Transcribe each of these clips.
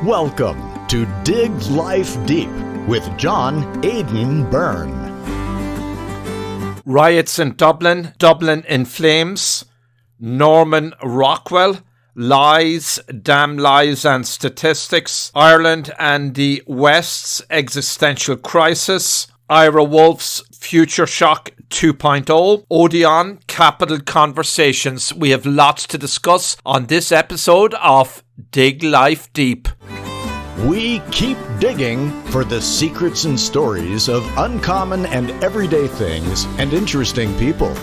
Welcome to Dig Life Deep with John Aidan Byrne. Riots in Dublin, Dublin in flames, Norman Rockwell, lies, damn lies and statistics, Ireland and the West's existential crisis, Ira Wolf's Future Shock 2.0, Odeon, Capital Conversations. We have lots to discuss on this episode of Dig Life Deep. We keep digging for the secrets and stories of uncommon and everyday things and interesting people.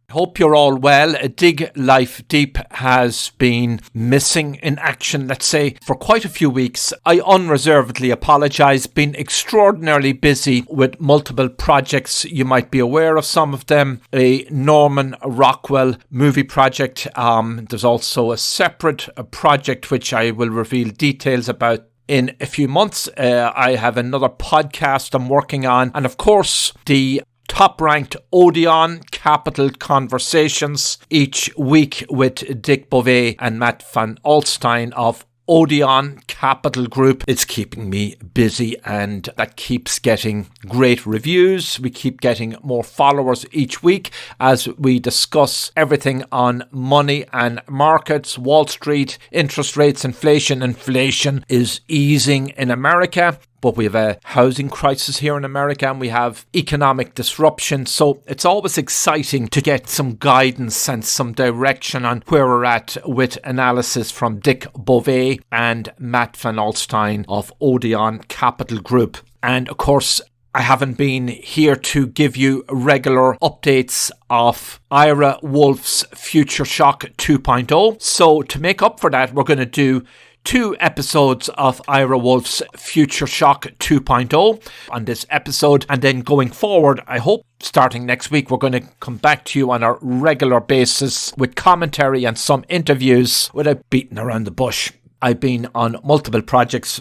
Hope you're all well. Dig Life Deep has been missing in action, let's say, for quite a few weeks. I unreservedly apologise. Been extraordinarily busy with multiple projects. You might be aware of some of them. A Norman Rockwell movie project. There's also a separate project which I will reveal details about in a few months. I have another podcast I'm working on. And of course, the top-ranked Odeon Capital Conversations each week with Dick Beauvais and Matt van Alstein of Odeon Capital Group. It's keeping me busy and that keeps getting great reviews. We keep getting more followers each week as we discuss everything on money and markets, Wall Street, interest rates, inflation. Inflation is easing in America, but we have a housing crisis here in America and we have economic disruption. So it's always exciting to get some guidance and some direction on where we're at with analysis from Dick Beauvais and Matt van Alstein of Odeon Capital Group. And of course, I haven't been here to give you regular updates of Ira Wolf's Future Shock 2.0. So to make up for that, we're going to do 2 episodes of Ira Wolf's Future Shock 2.0 on this episode. And then going forward, I hope starting next week, we're going to come back to you on a regular basis with commentary and some interviews without beating around the bush. I've been on multiple projects.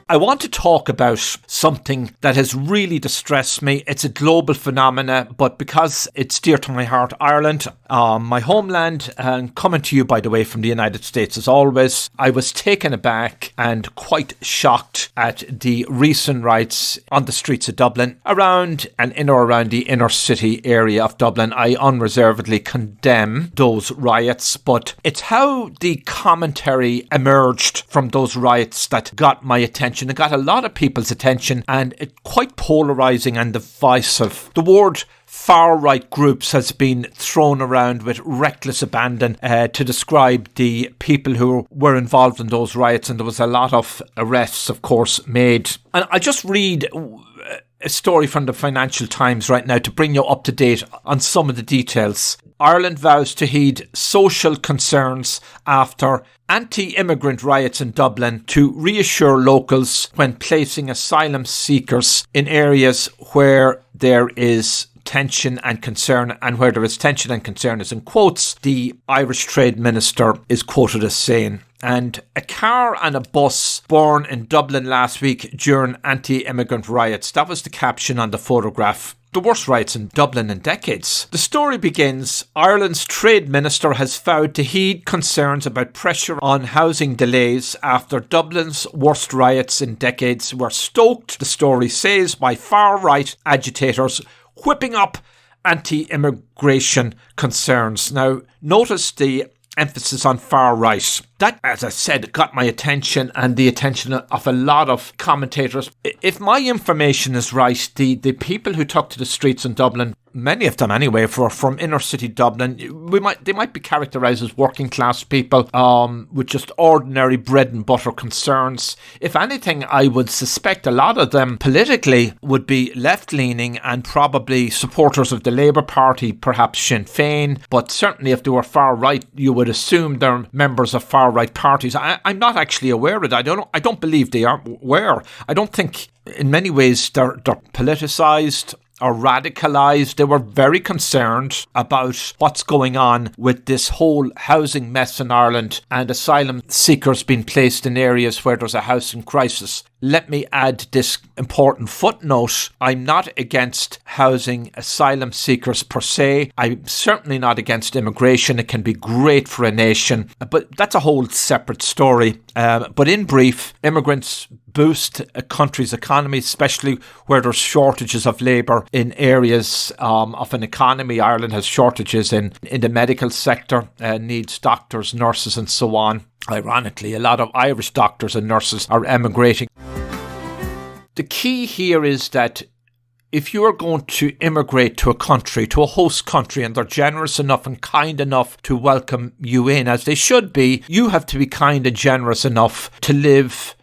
I want to talk about something that has really distressed me. It's a global phenomena, but because it's dear to my heart, Ireland, my homeland, and coming to you, by the way, from the United States as always, I was taken aback and quite shocked at the recent riots on the streets of Dublin, around and in or around the inner city area of Dublin. I unreservedly condemn those riots, but it's how the commentary emerged from those riots that got my attention. It got a lot of people's attention and it's quite polarising and divisive. The word far-right groups has been thrown around with reckless abandon to describe the people who were involved in those riots, and there was a lot of arrests, of course, made. And I just read a story from the Financial Times right now to bring you up to date on some of the details. Ireland vows to heed social concerns after anti-immigrant riots in Dublin to reassure locals when placing asylum seekers in areas where there is tension and concern, and where there is tension and concern is in quotes, the Irish Trade Minister is quoted as saying. And a car and a bus burned in Dublin last week during anti-immigrant riots. That was the caption on the photograph. The worst riots in Dublin in decades. The story begins, Ireland's Trade Minister has vowed to heed concerns about pressure on housing delays after Dublin's worst riots in decades were stoked, the story says, by far-right agitators whipping up anti-immigration concerns. Now, notice the emphasis on far right. That, as I said, got my attention and the attention of a lot of commentators. If my information is right, the people who took to the streets in Dublin, many of them anyway, from inner city Dublin, they might be characterised as working class people with just ordinary bread and butter concerns. If anything, I would suspect a lot of them politically would be left-leaning and probably supporters of the Labour Party, perhaps Sinn Féin, but certainly if they were far right, you would assume they're members of far right parties. I'm not actually aware of it. I don't believe they are aware. I don't think in many ways they're politicised or radicalised. They were very concerned about what's going on with this whole housing mess in Ireland and asylum seekers being placed in areas where there's a housing crisis. let me add this important footnote. I'm not against housing asylum seekers per se. I'm certainly not against immigration. It can be great for a nation, but that's a whole separate story. But in brief, immigrants boost a country's economy, especially where there's shortages of labour in areas of an economy. Ireland has shortages in the medical sector, needs doctors, nurses and so on. Ironically, a lot of Irish doctors and nurses are emigrating. The key here is that if you are going to immigrate to a country, to a host country, and they're generous enough and kind enough to welcome you in, as they should be, you have to be kind and generous enough to live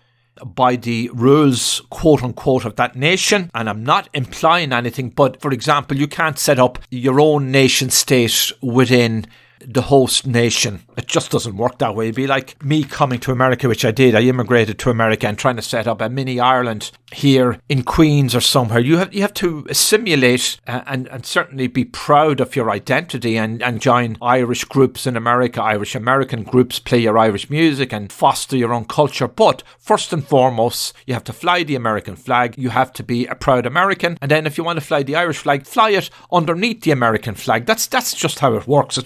by the rules, quote unquote, of that nation. And I'm not implying anything, but for example, you can't set up your own nation state within the host nation. It just doesn't work that way. It'd be like me coming to America, which I did. I immigrated to America and trying to set up a mini Ireland here in Queens or somewhere. You have to assimilate and certainly be proud of your identity and join Irish groups in America. Irish American groups, play your Irish music and foster your own culture. But first and foremost, you have to fly the American flag. You have to be a proud American. And then if you want to fly the Irish flag, fly it underneath the American flag. That's just how it works.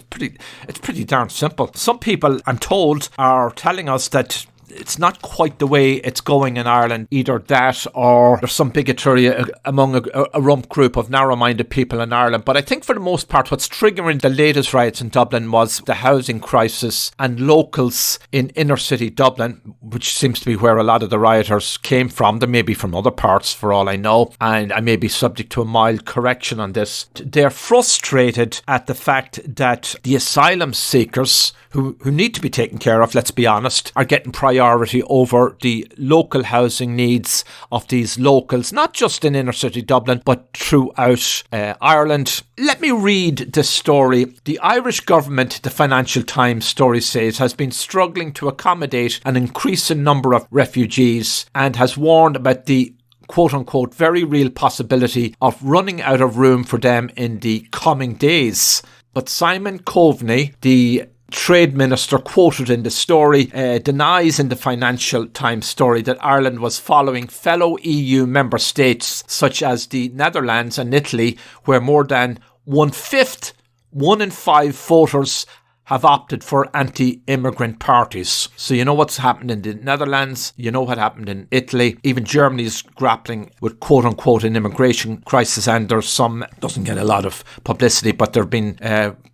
It's pretty darn simple. Some people, I'm told, are telling us that it's not quite the way it's going in Ireland. Either that or there's some bigotry among a rump group of narrow-minded people in Ireland. But I think for the most part, what's triggering the latest riots in Dublin was the housing crisis, and locals in inner city Dublin, which seems to be where a lot of the rioters came from. They may be from other parts for all I know, and I may be subject to a mild correction on this. They're frustrated at the fact that the asylum seekers who need to be taken care of, let's be honest, are getting priority over the local housing needs of these locals, not just in inner city Dublin, but throughout Ireland. Let me read this story. The Irish government, the Financial Times story says, has been struggling to accommodate an increasing number of refugees and has warned about the quote-unquote very real possibility of running out of room for them in the coming days. But Simon Coveney, the Trade Minister quoted in the story, denies in the Financial Times story that Ireland was following fellow EU member states such as the Netherlands and Italy, where more than 1/5, 1 in 5 voters have opted for anti-immigrant parties. So you know what's happened in the Netherlands, you know what happened in Italy. Even Germany is grappling with quote-unquote an immigration crisis, and there's some, doesn't get a lot of publicity, but there have been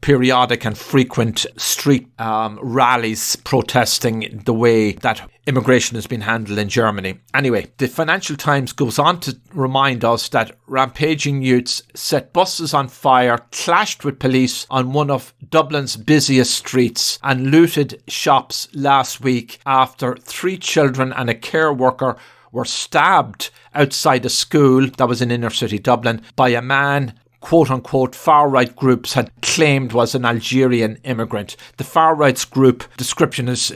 periodic and frequent street rallies protesting the way that immigration has been handled in Germany. Anyway, the Financial Times goes on to remind us that rampaging youths set buses on fire, clashed with police on one of Dublin's busiest streets, and looted shops last week after 3 children and a care worker were stabbed outside a school that was in inner city Dublin by a man quote-unquote far-right groups had claimed was an Algerian immigrant. The far-right's group description is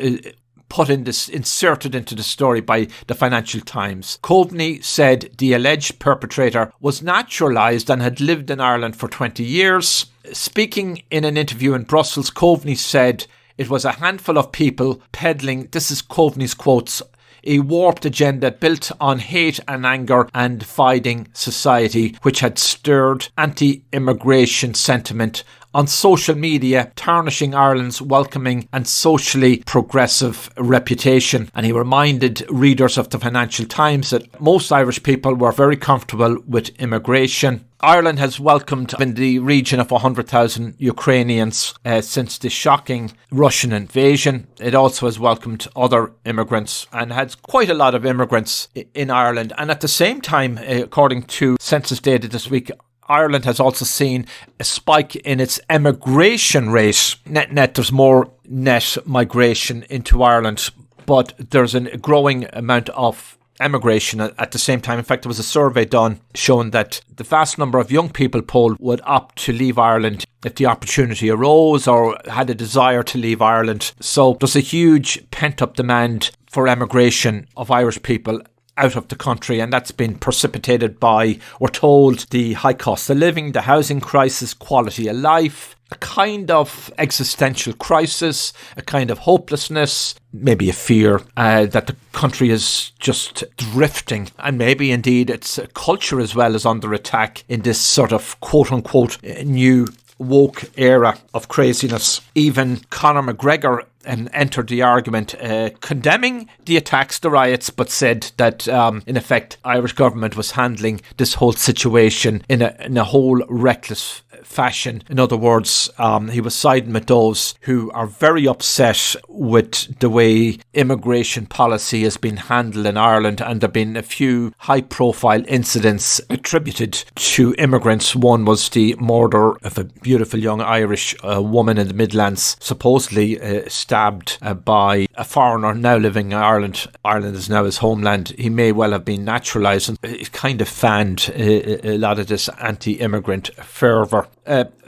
inserted into the story by the Financial Times. Coveney said the alleged perpetrator was naturalized and had lived in Ireland for 20 years. Speaking in an interview in Brussels, Coveney said it was a handful of people peddling, this is Coveney's quotes, a warped agenda built on hate and anger and dividing society, which had stirred anti-immigration sentiment on social media, tarnishing Ireland's welcoming and socially progressive reputation. And he reminded readers of the Financial Times that most Irish people were very comfortable with immigration. Ireland has welcomed in the region of 100,000 Ukrainians since the shocking Russian invasion. It also has welcomed other immigrants and has quite a lot of immigrants in Ireland. And at the same time, according to census data this week, Ireland has also seen a spike in its emigration rate. Net, there's more net migration into Ireland, but there's a growing amount of emigration at the same time. In fact, there was a survey done showing that the vast number of young people polled would opt to leave Ireland if the opportunity arose or had a desire to leave Ireland. So there's a huge pent-up demand for emigration of Irish people out of the country, and that's been precipitated by, we're told, the high cost of living, the housing crisis, quality of life, a kind of existential crisis, a kind of hopelessness, maybe a fear that the country is just drifting. And maybe indeed its culture as well is under attack in this sort of quote-unquote new woke era of craziness. Even Conor McGregor entered the argument condemning the attacks, the riots, but said that in effect Irish government was handling this whole situation in a whole reckless fashion. In other words, he was siding with those who are very upset with the way immigration policy has been handled in Ireland, and there have been a few high-profile incidents attributed to immigrants. One was the murder of a beautiful young Irish woman in the Midlands, supposedly stabbed by a foreigner now living in Ireland. Ireland is now his homeland. He may well have been naturalized, and it kind of fanned a lot of this anti-immigrant fervour.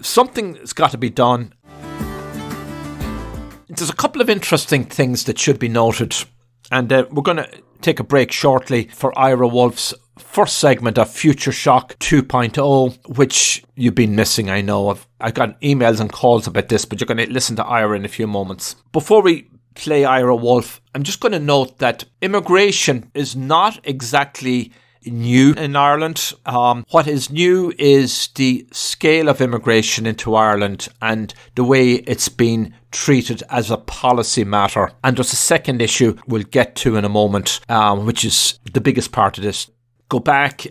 Something's got to be done. There's a couple of interesting things that should be noted, and we're going to take a break shortly for Ira Wolf's first segment of Future Shock 2.0, which you've been missing, I know. I've got emails and calls about this, but you're going to listen to Ira in a few moments. Before we play Ira Wolf, I'm just going to note that immigration is not exactly new in Ireland. What is new is the scale of immigration into Ireland and the way it's been treated as a policy matter. And there's a second issue we'll get to in a moment, which is the biggest part of this. Go back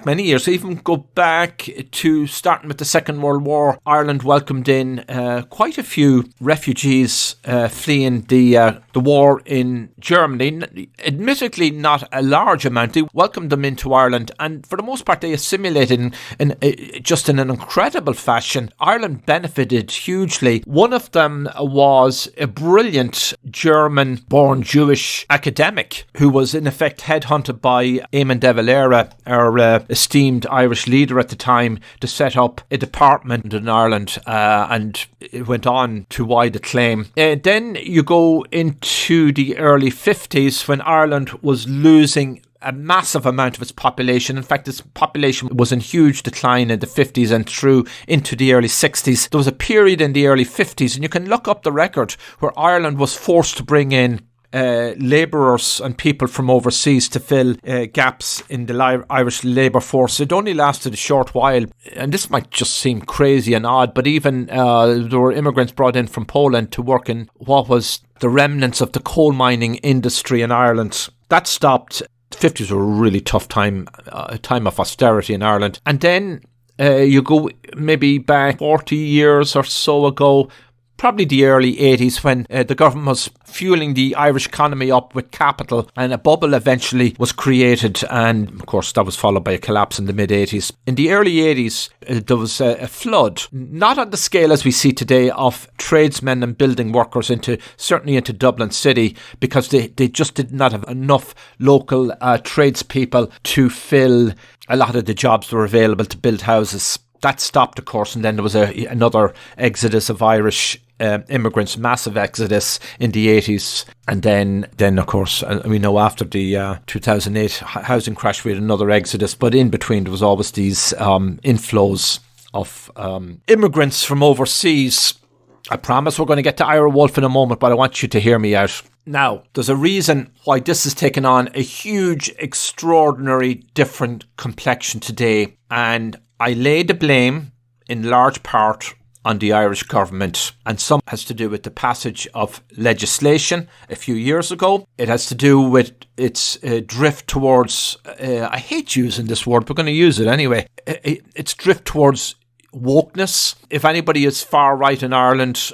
many years, even go back to starting with the Second World War. Ireland welcomed in quite a few refugees fleeing the war in Germany. Admittedly, not a large amount. They welcomed them into Ireland, and for the most part, they assimilated in an incredible fashion. Ireland benefited hugely. One of them was a brilliant German-born Jewish academic who was in effect headhunted by Eamon de Valera, our esteemed Irish leader at the time, to set up a department in Ireland, and it went on to wide acclaim. Then you go into the early 50s when Ireland was losing a massive amount of its population. In fact, its population was in huge decline in the 50s and through into the early 60s. There was a period in the early 50s, and you can look up the record, where Ireland was forced to bring in labourers and people from overseas to fill gaps in the Irish labour force. It only lasted a short while, and this might just seem crazy and odd, but even there were immigrants brought in from Poland to work in what was the remnants of the coal mining industry in Ireland. That stopped. The 50s were a really tough time, a time of austerity in Ireland. And then you go maybe back 40 years or so ago, probably the early 80s, when the government was fueling the Irish economy up with capital, and a bubble eventually was created, and of course that was followed by a collapse in the mid-80s. In the early 80s, there was a flood, not on the scale as we see today, of tradesmen and building workers certainly into Dublin City, because they just did not have enough local tradespeople to fill a lot of the jobs that were available to build houses. That stopped, of course, and then there was another exodus of Irish immigrants, massive exodus in the 80s. And then of course, we know after the 2008 housing crash, we had another exodus. But in between, there was always these inflows of immigrants from overseas. I promise we're going to get to Ira Wolf in a moment, but I want you to hear me out. Now, there's a reason why this has taken on a huge, extraordinary, different complexion today. And I lay the blame in large part on the Irish government, and some has to do with the passage of legislation a few years ago. It has to do with its drift towards, I hate using this word, but we're going to use it anyway, its drift towards wokeness. If anybody is far right in Ireland,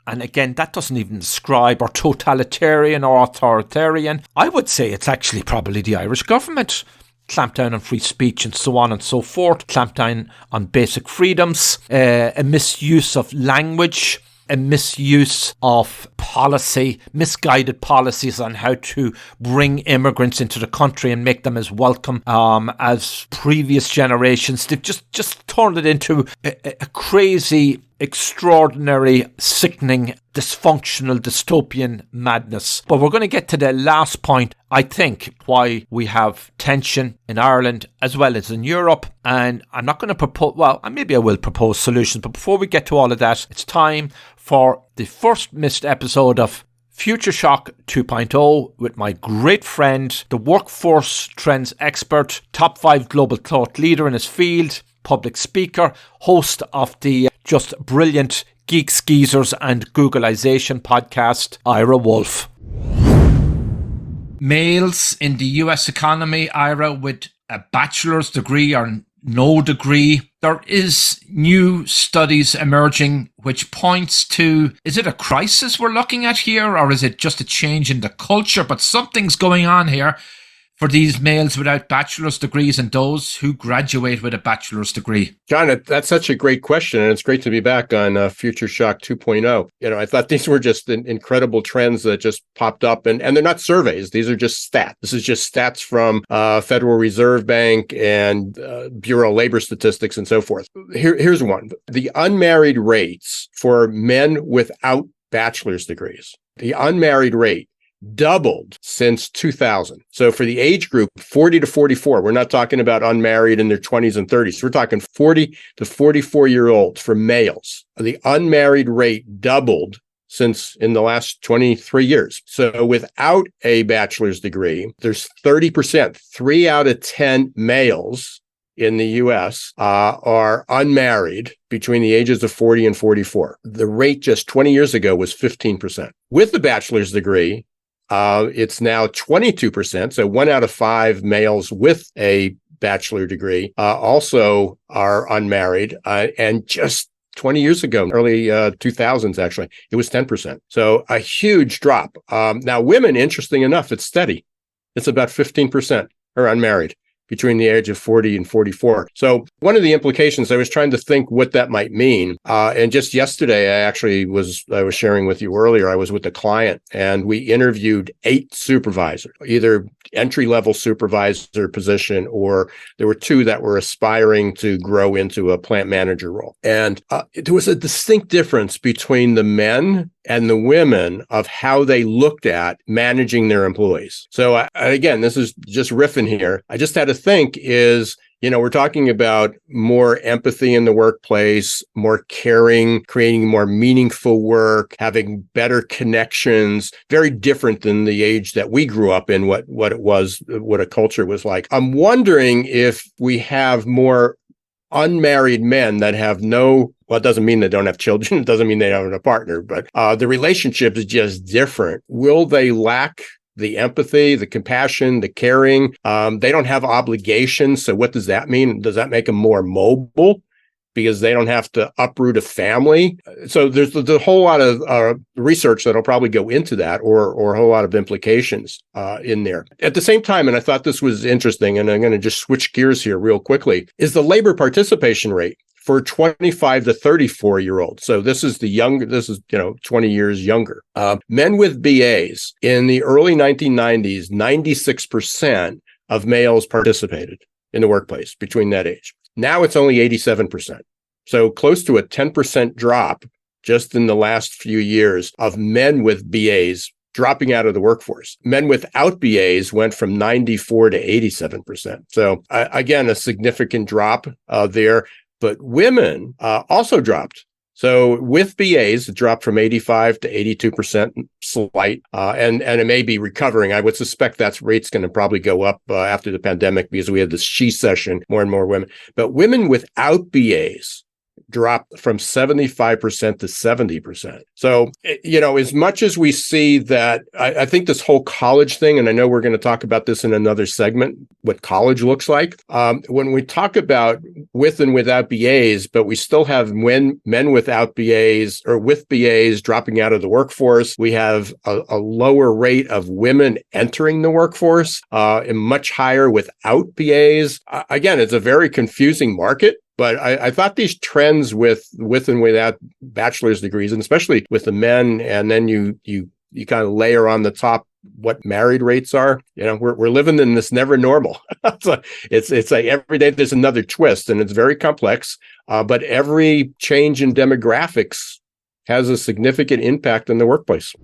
and again, that doesn't even describe or totalitarian or authoritarian, I would say it's actually probably the Irish government. Clamp down on free speech and so on and so forth, clamp down on basic freedoms, a misuse of language, a misuse of policy, misguided policies on how to bring immigrants into the country and make them as welcome as previous generations. They've just turned it into a crazy, extraordinary, sickening, dysfunctional, dystopian madness. But we're going to get to the last point, I think, why we have tension in Ireland as well as in Europe. And I'm not going to propose, well, maybe I will propose solutions. But before we get to all of that, it's time for the first missed episode of Future Shock 2.0 with my great friend, the workforce trends expert, top 5 global thought leader in his field, public speaker, host of the just brilliant Geeks, Geezers and Googleization podcast, Ira Wolfe. Males in the US economy, Ira, with a bachelor's degree or no degree. There is new studies emerging which points to, is it a crisis we're looking at here, or is it just a change in the culture? But something's going on here for these males without bachelor's degrees and those who graduate with a bachelor's degree? John, that's such a great question, and it's great to be back on Future Shock 2.0. I thought these were just incredible trends that just popped up, and they're not surveys. These are just stats. This is just stats from Federal Reserve Bank and Bureau of Labor Statistics and so forth. Here's one. The unmarried rates for men without bachelor's degrees, the unmarried rate doubled since 2000. So for the age group 40 to 44, we're not talking about unmarried in their 20s and 30s. We're talking 40 to 44-year-olds for males. The unmarried rate doubled since in the last 23 years. So without a bachelor's degree, there's 30%, 3 out of 10 males in the U.S. Are unmarried between the ages of 40 and 44. The rate just 20 years ago was 15%. With the bachelor's degree, it's now 22%. So 1 out of 5 males with a bachelor degree also are unmarried. And just 20 years ago, early 2000s, actually, it was 10%. So a huge drop. Now, women, interesting enough, it's steady. It's about 15% are unmarried between the age of 40 and 44. So one of the implications, I was trying to think what that might mean. And just yesterday, I was sharing with you earlier, I was with a client and we interviewed 8 supervisors, either entry-level supervisor position, or there were 2 that were aspiring to grow into a plant manager role. And there was a distinct difference between the men and the women of how they looked at managing their employees. So again, this is just riffing here. I just had to think is, we're talking about more empathy in the workplace, more caring, creating more meaningful work, having better connections, very different than the age that we grew up in, what a culture was like. I'm wondering if we have more unmarried men that have well, it doesn't mean they don't have children. It doesn't mean they don't have a partner, but the relationship is just different. Will they lack the empathy, the compassion, the caring? They don't have obligations. So what does that mean? Does that make them more mobile because they don't have to uproot a family? So there's a whole lot of research that'll probably go into that, or a whole lot of implications in there. At the same time, and I thought this was interesting, and I'm going to just switch gears here real quickly, is the labor participation rate for 25 to 34-year-olds. So this is 20 years younger. Men with BAs in the early 1990s, 96% of males participated in the workplace between that age. Now it's only 87%. So close to a 10% drop just in the last few years of men with BAs dropping out of the workforce. Men without BAs went from 94 to 87%. So again, a significant drop there. But women also dropped. So with BAs, it dropped from 85 to 82%, slight, and it may be recovering. I would suspect that rate's going to probably go up after the pandemic because we had this she-session, more and more women. But women without BAs dropped from 75% to 70%. So, as much as we see that, I think this whole college thing, and I know we're going to talk about this in another segment, what college looks like. When we talk about with and without BAs, but we still have men without BAs or with BAs dropping out of the workforce, we have a lower rate of women entering the workforce, and much higher without BAs. Again, it's a very confusing market. But I thought these trends with and without bachelor's degrees, and especially with the men, and then you kind of layer on the top what married rates are. We're living in this never normal. So it's like every day there's another twist, and it's very complex. But every change in demographics has a significant impact in the workplace.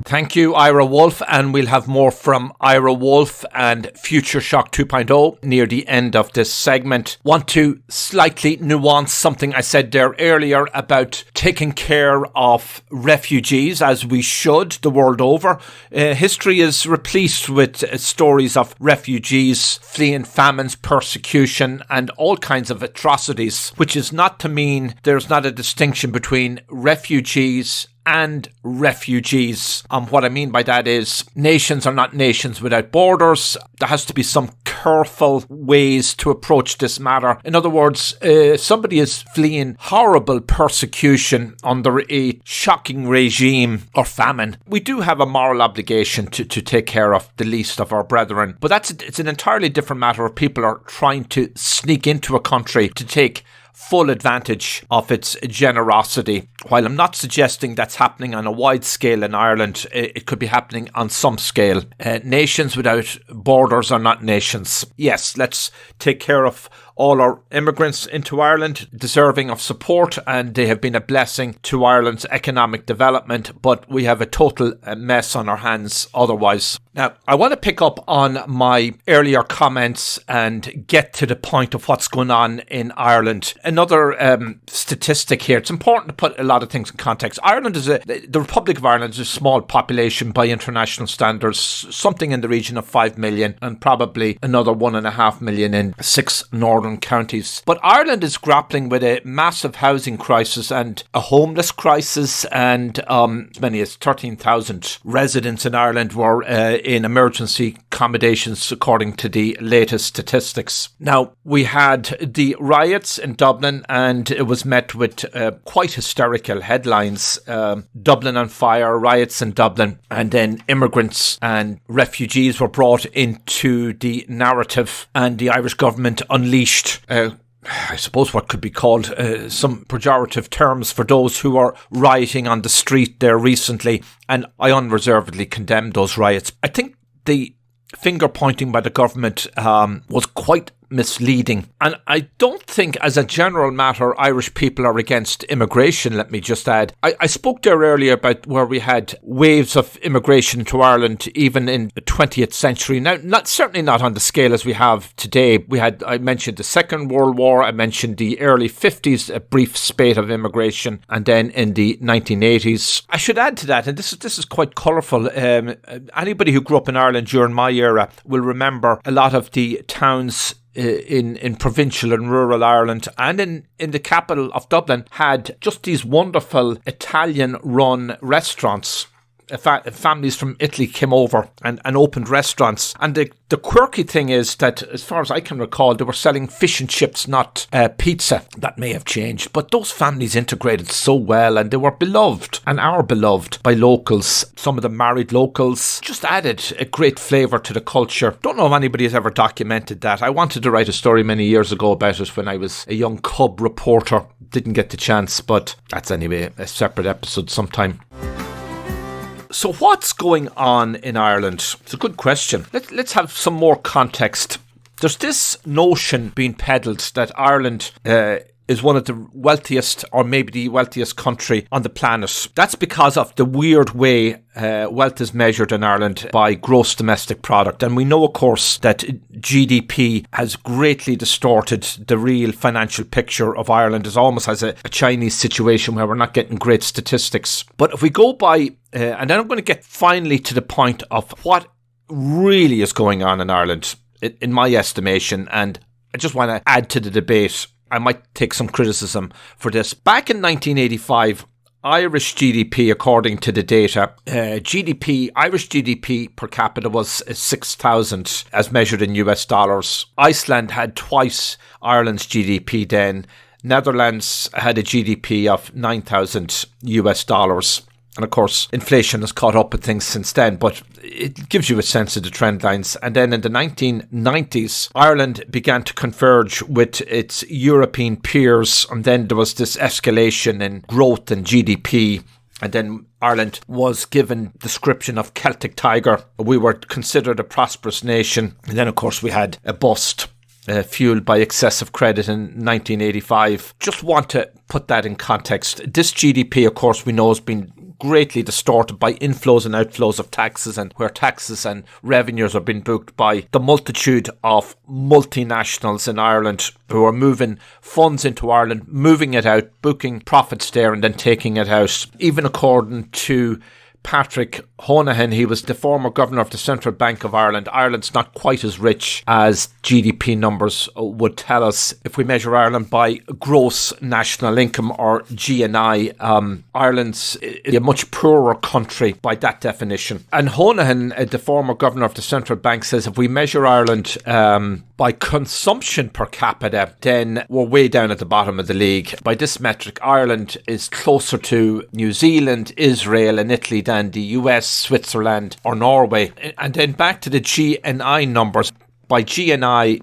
Thank you, Ira Wolf, and we'll have more from Ira Wolf and Future Shock 2.0 near the end of this segment. Want to slightly nuance something I said there earlier about taking care of refugees, as we should the world over. History is replete with stories of refugees fleeing famines, persecution, and all kinds of atrocities, which is not to mean there's not a distinction between refugees and refugees. What I mean by that is nations are not nations without borders. There has to be some careful ways to approach this matter. In other words, somebody is fleeing horrible persecution under a shocking regime or famine. We do have a moral obligation to take care of the least of our brethren. But it's an entirely different matter if people are trying to sneak into a country to take full advantage of its generosity. While I'm not suggesting that's happening on a wide scale in Ireland, it could be happening on some scale. Nations without borders are not nations. Yes, let's take care of all our immigrants into Ireland, deserving of support, and they have been a blessing to Ireland's economic development, but we have a total mess on our hands otherwise. Now, I want to pick up on my earlier comments and get to the point of what's going on in Ireland. Another statistic here. It's important to put a lot of things in context. The Republic of Ireland is a small population by international standards, something in the region of 5 million, and probably another 1.5 million in 6 northern counties. But Ireland is grappling with a massive housing crisis and a homeless crisis, and as many as 13,000 residents in Ireland were in emergency accommodations, according to the latest statistics. Now, we had the riots in Dublin, and it was met with quite hysterical headlines. Dublin on fire, riots in Dublin, and then immigrants and refugees were brought into the narrative, and the Irish government unleashed I suppose what could be called some pejorative terms for those who are rioting on the street there recently, and I unreservedly condemn those riots. I think the finger pointing by the government was quite misleading, and I don't think as a general matter Irish people are against immigration. Let me just add, I spoke there earlier about where we had waves of immigration to Ireland even in the 20th century. Now, certainly not on the scale as we have today. I mentioned the Second World War, I mentioned the early 50s, a brief spate of immigration, and then in the 1980s. I should add to that, and this is quite colourful, anybody who grew up in Ireland during my era will remember a lot of the towns in provincial and rural Ireland and in the capital of Dublin had just these wonderful Italian-run restaurants. Families from Italy came over and opened restaurants. And the quirky thing is that, as far as I can recall, they were selling fish and chips, not pizza. That may have changed. But those families integrated so well, and they were beloved and are beloved by locals. Some of them married locals. Just added a great flavour to the culture. Don't know if anybody has ever documented that. I wanted to write a story many years ago about it when I was a young cub reporter. Didn't get the chance, but that's anyway a separate episode sometime. So what's going on in Ireland? It's a good question. Let's have some more context. There's this notion being peddled that Ireland is one of the wealthiest, or maybe the wealthiest country on the planet. That's because of the weird way wealth is measured in Ireland by gross domestic product. And we know, of course, that GDP has greatly distorted the real financial picture of Ireland. It's almost as a Chinese situation where we're not getting great statistics. But if we go by, and then I'm going to get finally to the point of what really is going on in Ireland, in my estimation, and I just want to add to the debate. I might take some criticism for this. Back in 1985, Irish GDP, according to the data, Irish GDP per capita was 6,000 as measured in US dollars. Iceland had twice Ireland's GDP then. Netherlands had a GDP of 9,000 US dollars. And of course, inflation has caught up with things since then, but it gives you a sense of the trend lines. And then in the 1990s, Ireland began to converge with its European peers. And then there was this escalation in growth and GDP. And then Ireland was given description of Celtic Tiger. We were considered a prosperous nation. And then, of course, we had a bust fueled by excessive credit in 1985. Just want to put that in context. This GDP, of course, we know has been greatly distorted by inflows and outflows of taxes, and where taxes and revenues are being booked by the multitude of multinationals in Ireland who are moving funds into Ireland, moving it out, booking profits there and then taking it out. Even according to Patrick Honohan, he was the former governor of the Central Bank of Ireland. Ireland's not quite as rich as GDP numbers would tell us. If we measure Ireland by gross national income, or GNI, Ireland's a much poorer country by that definition. And Honohan, the former governor of the Central Bank, says if we measure Ireland by consumption per capita, then we're way down at the bottom of the league. By this metric, Ireland is closer to New Zealand, Israel and Italy than the US, Switzerland or Norway. And then back to the GNI numbers. By GNI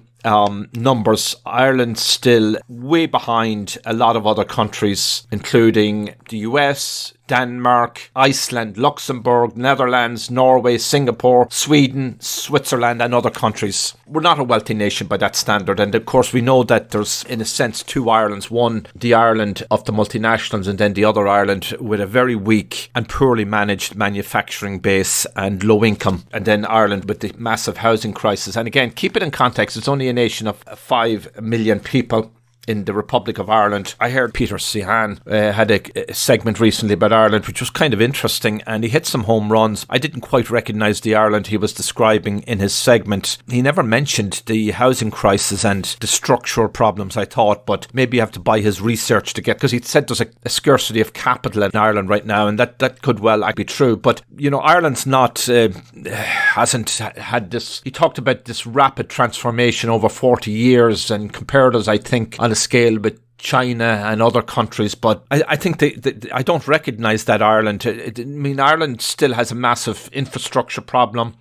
numbers, Ireland's still way behind a lot of other countries, including the US, Denmark, Iceland, Luxembourg, Netherlands, Norway, Singapore, Sweden, Switzerland and other countries. We're not a wealthy nation by that standard, and of course we know that there's in a sense two Irelands, one the Ireland of the multinationals and then the other Ireland with a very weak and poorly managed manufacturing base and low income, and then Ireland with the massive housing crisis. And again, keep it in context, it's only a nation of 5 million people. In the Republic of Ireland, I heard Peter Sihan had a segment recently about Ireland, which was kind of interesting, and he hit some home runs. I didn't quite recognise the Ireland he was describing in his segment. He never mentioned the housing crisis and the structural problems, I thought, but maybe you have to buy his research to get, because he said there's a scarcity of capital in Ireland right now, and that could well be true. But, you know, Ireland's not, hasn't had this, he talked about this rapid transformation over 40 years and compared us, I think, on a scale with China and other countries, but I think I don't recognise that Ireland. I mean, Ireland still has a massive infrastructure problem.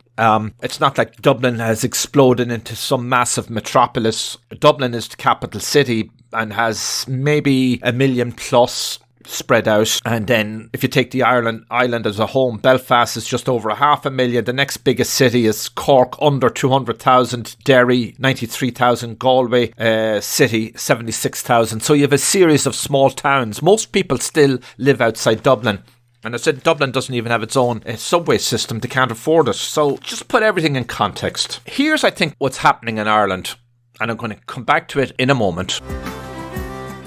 It's not like Dublin has exploded into some massive metropolis. Dublin is the capital city and has maybe 1 million plus spread out, and then if you take the island as a whole, Belfast is just over 500,000. The next biggest city is Cork, under 200,000. Derry, 93,000. Galway city, 76,000. So you have a series of small towns. Most people still live outside Dublin. And I said Dublin doesn't even have its own subway system. They can't afford it. So just put everything in context. Here's, I think, what's happening in Ireland, and I'm going to come back to it in a moment.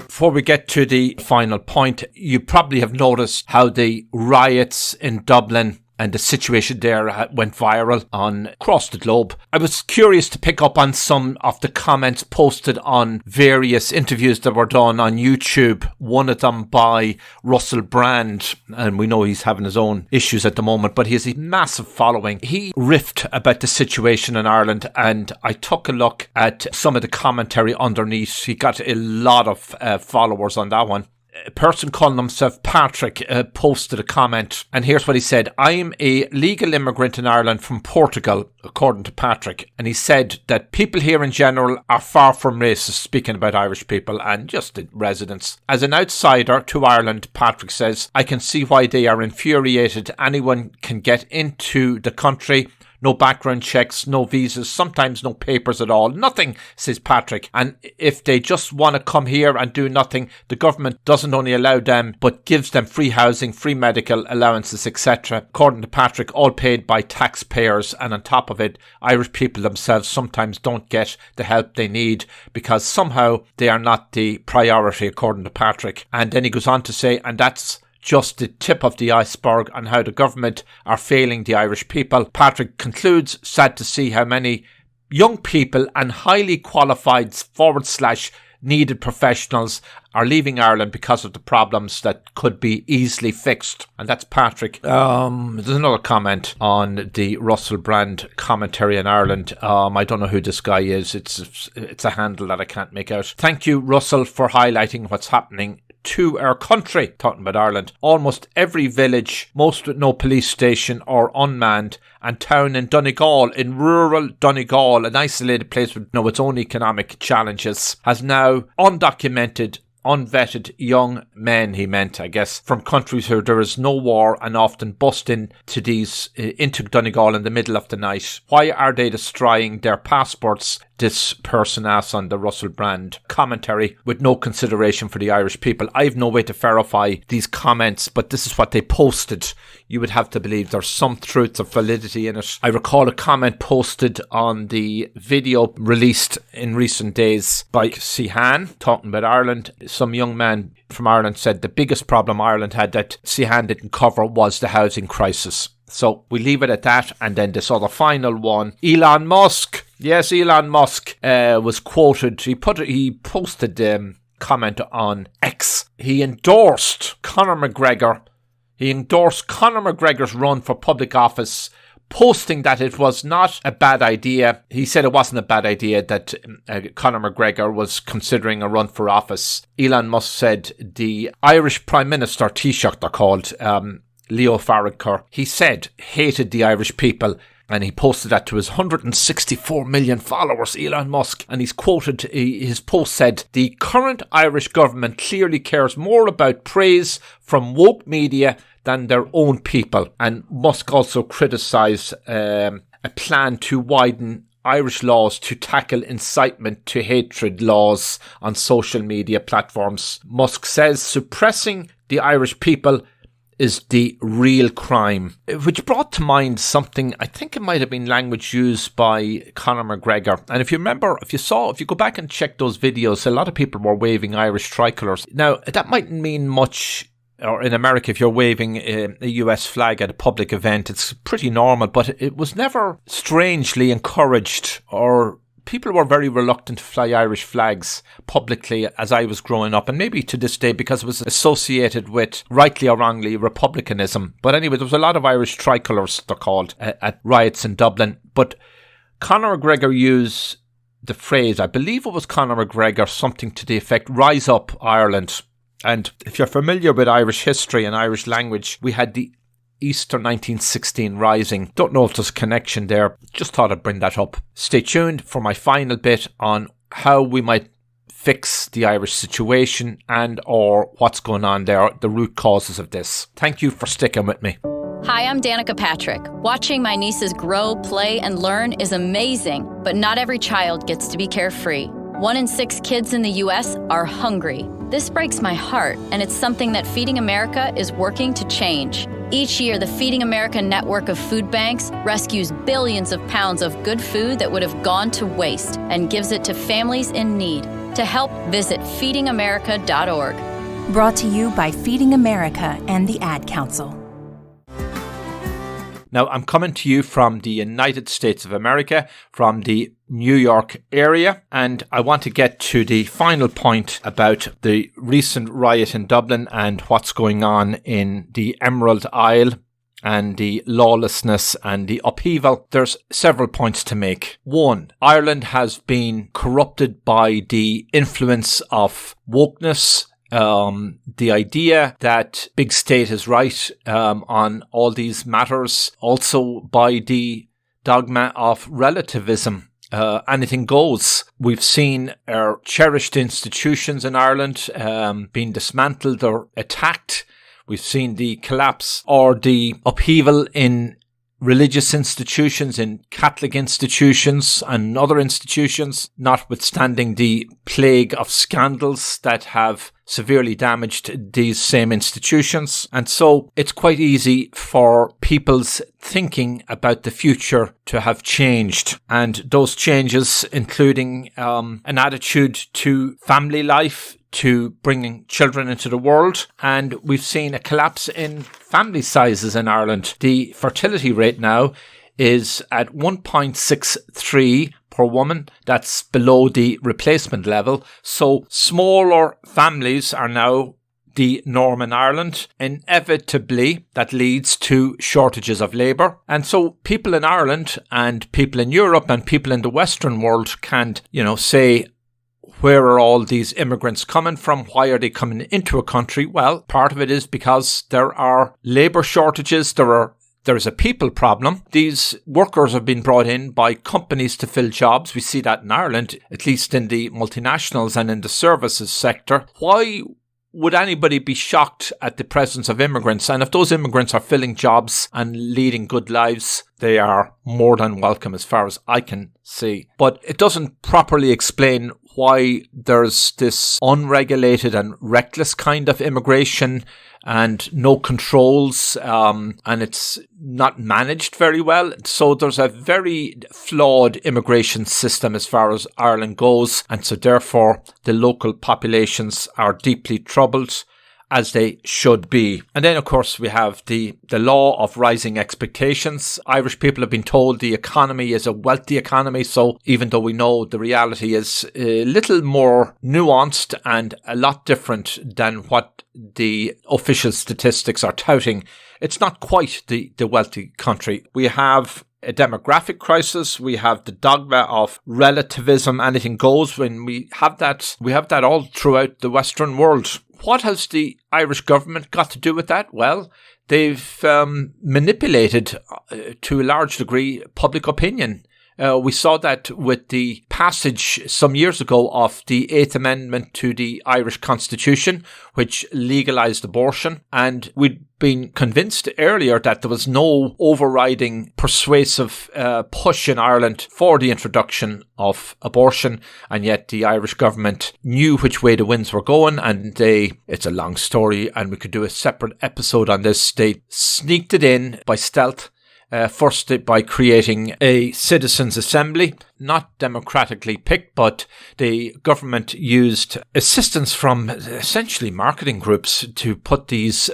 Before we get to the final point, you probably have noticed how the riots in Dublin and the situation there went viral across the globe. I was curious to pick up on some of the comments posted on various interviews that were done on YouTube. One of them by Russell Brand, and we know he's having his own issues at the moment, but he has a massive following. He riffed about the situation in Ireland, and I took a look at some of the commentary underneath. He got a lot of followers on that one. A person calling himself Patrick posted a comment, and here's what he said. I'm a legal immigrant in Ireland from Portugal, according to Patrick, and he said that people here in general are far from racist, speaking about Irish people and just the residents. As an outsider to Ireland, Patrick says, I can see why they are infuriated. Anyone can get into the country. No background checks, no visas, sometimes no papers at all. Nothing, says Patrick. And if they just want to come here and do nothing, the government doesn't only allow them, but gives them free housing, free medical allowances, etc. According to Patrick, all paid by taxpayers. And on top of it, Irish people themselves sometimes don't get the help they need because somehow they are not the priority, according to Patrick. And then he goes on to say, and that's just the tip of the iceberg on how the government are failing the Irish people. Patrick concludes, sad to see how many young people and highly qualified / needed professionals are leaving Ireland because of the problems that could be easily fixed. And that's Patrick. There's another comment on the Russell Brand commentary in Ireland. I don't know who this guy is. It's a handle that I can't make out. Thank you, Russell, for highlighting what's happening to our country, talking about Ireland. Almost every village, most with no police station or unmanned, and town in Donegal, in rural Donegal, an isolated place with its own economic challenges, has now undocumented, unvetted young men, he meant, I guess, from countries where there is no war and often bust into Donegal in the middle of the night. Why are they destroying their passports? This person asks on the Russell Brand commentary, with no consideration for the Irish people. I have no way to verify these comments, but this is what they posted. You would have to believe there's some truth or validity in it. I recall a comment posted on the video released in recent days by Sihan, talking about Ireland. Some young man from Ireland said the biggest problem Ireland had that Sihan didn't cover was the housing crisis. So we leave it at that. And then this other final one, Elon Musk. Yes, Elon Musk was quoted. He posted comment on X. He endorsed Conor McGregor. He endorsed Conor McGregor's run for public office, posting that it was not a bad idea. He said it wasn't a bad idea that Conor McGregor was considering a run for office. Elon Musk said the Irish Prime Minister, Taoiseach they're called, Leo Varadkar, he said hated the Irish people, and he posted that to his 164 million followers, Elon Musk. And he's quoted, his post said, the current Irish government clearly cares more about praise from woke media than their own people. And Musk also criticised a plan to widen Irish laws to tackle incitement to hatred laws on social media platforms. Musk says suppressing the Irish people is the real crime, which brought to mind something, I think it might have been language used by Conor McGregor. And if you remember, if you go back and check those videos, a lot of people were waving Irish tricolours. Now, that mightn't mean much, or in America, if you're waving a US flag at a public event, it's pretty normal, but it was never strangely encouraged, or people were very reluctant to fly Irish flags publicly as I was growing up, and maybe to this day because it was associated with, rightly or wrongly, republicanism. But anyway, there was a lot of Irish tricolours, they're called, at riots in Dublin. But Conor McGregor used the phrase, I believe it was Conor McGregor, something to the effect, rise up Ireland. And if you're familiar with Irish history and Irish language, we had the Easter 1916 Rising. Don't know if there's a connection there. Just thought I'd bring that up. Stay tuned for my final bit on how we might fix the Irish situation and or what's going on there, the root causes of this. Thank you for sticking with me. Hi, I'm Danica Patrick. Watching my nieces grow, play, and learn is amazing, but not every child gets to be carefree. 1 in 6 kids in the U.S. are hungry. This breaks my heart, and it's something that Feeding America is working to change. Each year, the Feeding America network of food banks rescues billions of pounds of good food that would have gone to waste and gives it to families in need. To help, visit feedingamerica.org. Brought to you by Feeding America and the Ad Council. Now, I'm coming to you from the United States of America, from the New York area, and I want to get to the final point about the recent riot in Dublin and what's going on in the Emerald Isle and the lawlessness and the upheaval. There's several points to make. One, Ireland has been corrupted by the influence of wokeness, the idea that big state is right on all these matters, also by the dogma of relativism. Anything goes. We've seen our cherished institutions in Ireland being dismantled or attacked. We've seen the collapse or the upheaval in religious institutions, in Catholic institutions and other institutions, notwithstanding the plague of scandals that have severely damaged these same institutions. And so it's quite easy for people's thinking about the future to have changed. And those changes including an attitude to family life, to bringing children into the world. And we've seen a collapse in family sizes in Ireland. The fertility rate now is at 1.63 per woman. That's below the replacement level. So smaller families are now the norm in Ireland. Inevitably, that leads to shortages of labour. And so people in Ireland and people in Europe and people in the Western world can, say, where are all these immigrants coming from? Why are they coming into a country? Well, part of it is because there are labour shortages. There's a people problem. These workers have been brought in by companies to fill jobs. We see that in Ireland, at least in the multinationals and in the services sector. Why would anybody be shocked at the presence of immigrants? And if those immigrants are filling jobs and leading good lives, they are more than welcome as far as I can see. But it doesn't properly explain why there's this unregulated and reckless kind of immigration and no controls, and it's not managed very well. So there's a very flawed immigration system as far as Ireland goes, and so therefore the local populations are deeply troubled, as they should be. And then, of course, we have the law of rising expectations. Irish people have been told the economy is a wealthy economy, so even though we know the reality is a little more nuanced and a lot different than what the official statistics are touting, it's not quite the wealthy country. We have a demographic crisis. We have the dogma of relativism, anything goes. When we have that all throughout the Western world. What has the Irish government got to do with that? Well, they've manipulated, to a large degree, public opinion. We saw that with the passage some years ago of the 8th Amendment to the Irish Constitution, which legalised abortion. And we'd been convinced earlier that there was no overriding persuasive push in Ireland for the introduction of abortion. And yet the Irish government knew which way the winds were going. And it's a long story and we could do a separate episode on this. They sneaked it in by stealth. First by creating a citizens' assembly, not democratically picked, but the government used assistance from essentially marketing groups to put these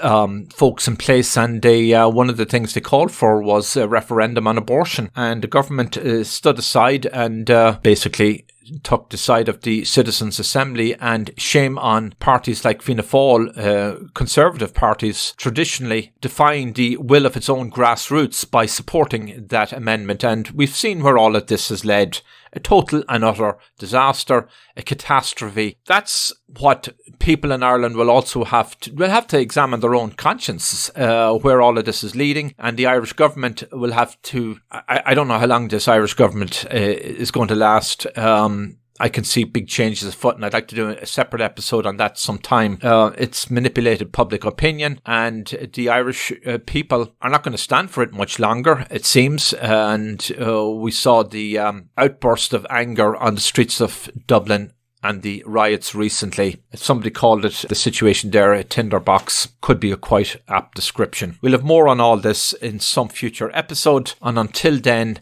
folks in place. And one of the things they called for was a referendum on abortion. And the government stood aside and basically took the side of the Citizens' Assembly, and shame on parties like Fianna Fáil, conservative parties, traditionally defying the will of its own grassroots by supporting that amendment. And we've seen where all of this has led. A total and utter disaster, a catastrophe. That's what people in Ireland will also have to examine their own consciences, where all of this is leading. And the Irish government will have to, I don't know how long this Irish government is going to last. I can see big changes afoot, and I'd like to do a separate episode on that sometime. It's manipulated public opinion, and the Irish people are not going to stand for it much longer, it seems. And we saw the outburst of anger on the streets of Dublin and the riots recently. Somebody called it, the situation there, a tinderbox. Could be a quite apt description. We'll have more on all this in some future episode, and until then,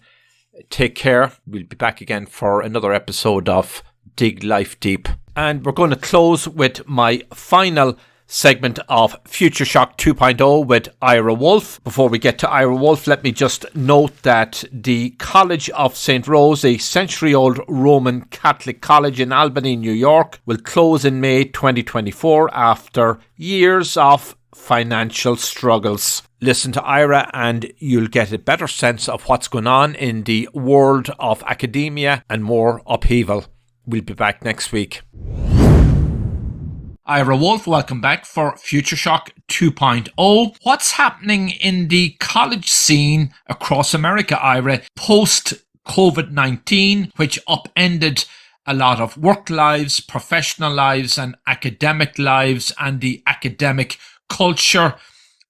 take care. We'll be back again for another episode of Dig Life Deep. And we're going to close with my final segment of Future Shock 2.0 with Ira Wolfe. Before we get to Ira Wolfe, let me just note that the College of St. Rose, a century-old Roman Catholic college in Albany, New York, will close in May 2024 after years of financial struggles. Listen to Ira and you'll get a better sense of what's going on in the world of academia and more upheaval. We'll be back next week. Ira Wolfe, welcome back for Future Shock 2.0. What's happening in the college scene across America, Ira, post-COVID-19, which upended a lot of work lives, professional lives, and academic lives, and the academic culture?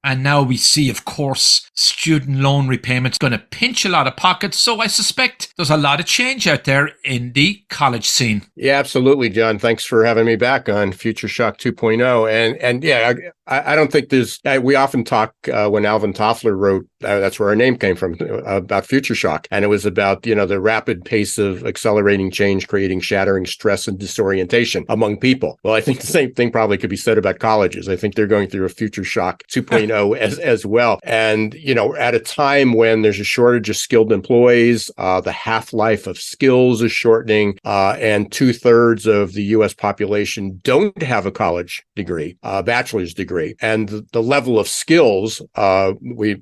And now we see, of course, student loan repayments going to pinch a lot of pockets. So I suspect there's a lot of change out there in the college scene. Yeah, absolutely, John. Thanks for having me back on Future Shock 2.0. And yeah, I don't think there's, we often talk when Alvin Toffler wrote, that's where our name came from, about Future Shock. And it was about, the rapid pace of accelerating change, creating shattering stress and disorientation among people. Well, I think the same thing probably could be said about colleges. I think they're going through a Future Shock 2.0 as well. And, at a time when there's a shortage of skilled employees, the half-life of skills is shortening, and 2/3 of the U.S. population don't have a college degree, a bachelor's degree. And the level of skills, we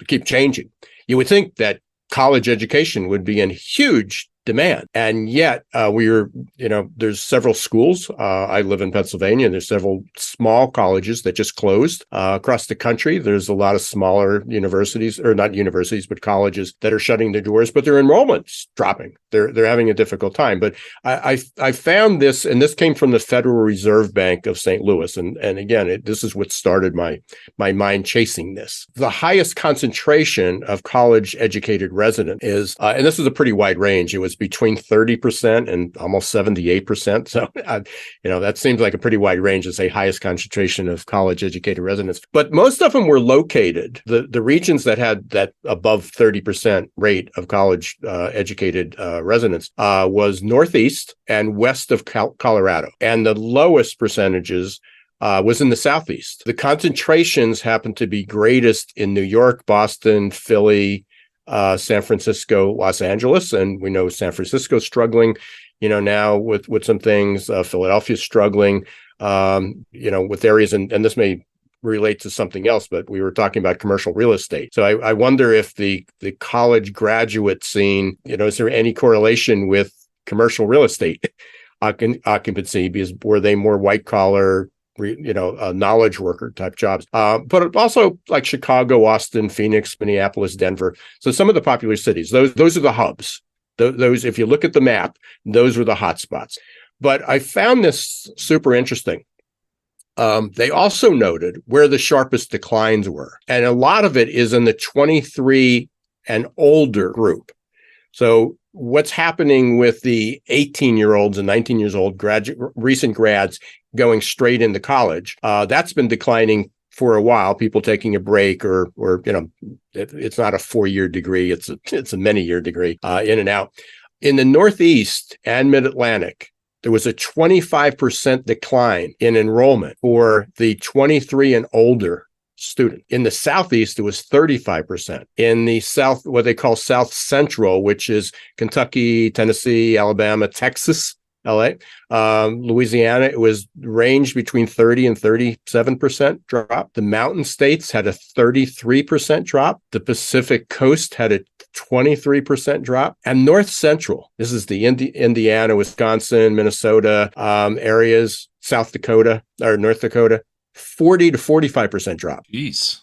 keep changing. You would think that college education would be in huge demand. And yet there's several schools. I live in Pennsylvania, and there's several small colleges that just closed across the country. There's a lot of smaller universities, or not universities, but colleges that are shutting their doors, but their enrollment's dropping. They're having a difficult time. But I found this, and this came from the Federal Reserve Bank of St. Louis. And again, this is what started my mind chasing this. The highest concentration of college-educated residents is, and this is a pretty wide range. It was between 30% and almost 78%. So, that seems like a pretty wide range to say highest concentration of college-educated residents. But most of them were located, the regions that had that above 30% rate of college-educated residents was Northeast and west of Colorado. And the lowest percentages was in the Southeast. The concentrations happened to be greatest in New York, Boston, Philly, San Francisco, Los Angeles. And we know San Francisco's struggling, now with some things. Philadelphia's struggling, with areas, and this may relate to something else, but we were talking about commercial real estate. So I wonder if the college graduate scene, is there any correlation with commercial real estate occupancy? Because were they more white collar, knowledge worker type jobs, but also like Chicago, Austin, Phoenix, Minneapolis, Denver. So some of the popular cities, those are the hubs. Those, if you look at the map, those were the hotspots. But I found this super interesting. They also noted where the sharpest declines were. And a lot of it is in the 23 and older group. So what's happening with the 18-year-olds and 19 years old recent grads going straight into college, that's been declining for a while. People taking a break, or it's not a 4-year degree; it's a many-year degree, in and out. In the Northeast and Mid-Atlantic, there was a 25% decline in enrollment for the 23 and older student. In the Southeast, it was 35%. In the South, what they call South Central, which is Kentucky, Tennessee, Alabama, Texas, LA, Louisiana, it was ranged between 30 and 37% drop. The mountain states had a 33% drop. The Pacific Coast had a 23% drop. And North Central, this is the Indiana, Wisconsin, Minnesota areas, South Dakota or North Dakota, 40 to 45% drop. Jeez.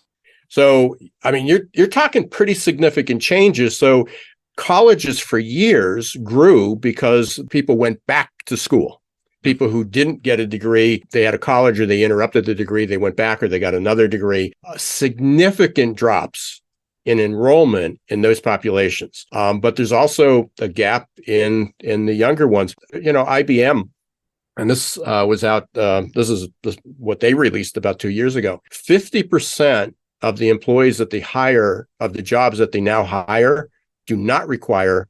So, I mean, you're talking pretty significant changes. So colleges for years grew because people went back to school. People who didn't get a degree, they had a college or they interrupted the degree, they went back or they got another degree. Significant drops in enrollment in those populations. But there's also a gap in the younger ones. IBM, and this was out, this is what they released about 2 years ago. 50% of the employees that they hire, of the jobs that they now hire, do not require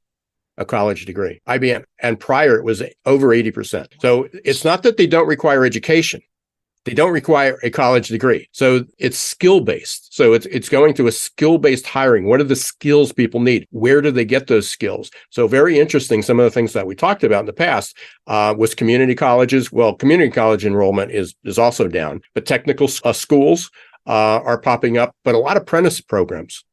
a college degree. IBM. And prior, it was over 80%. So it's not that they don't require education. They don't require a college degree. So it's skill-based. So it's going to a skill-based hiring. What are the skills people need? Where do they get those skills? So very interesting. Some of the things that we talked about in the past was community colleges. Well, community college enrollment is also down, but technical schools are popping up, but a lot of apprentice programs.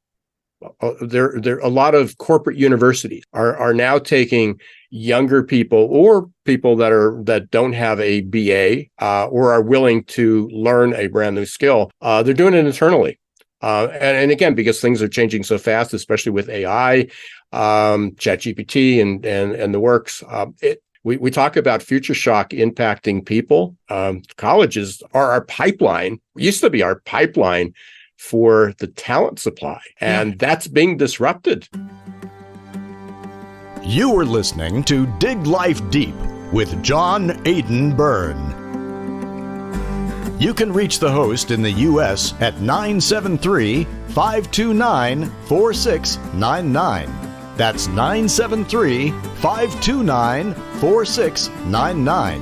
There a lot of corporate universities are now taking younger people or people that don't have a BA or are willing to learn a brand new skill. They're doing it internally. And again, because things are changing so fast, especially with AI, ChatGPT and the works, we talk about future shock impacting people. Colleges are our pipeline, used to be our pipeline for the talent supply, and that's being disrupted. You were listening to Dig Life Deep with John Aidan Byrne. You can reach the host in the U.S. at 973-529-4699. That's 973-529-4699.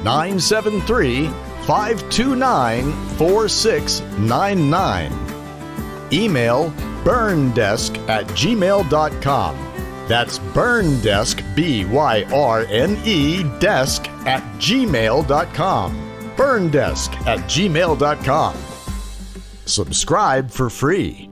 973-529-4699. Email byrnedesk@gmail.com. That's byrnedesk, BYRNE, desk@gmail.com. byrnedesk@gmail.com. Subscribe for free.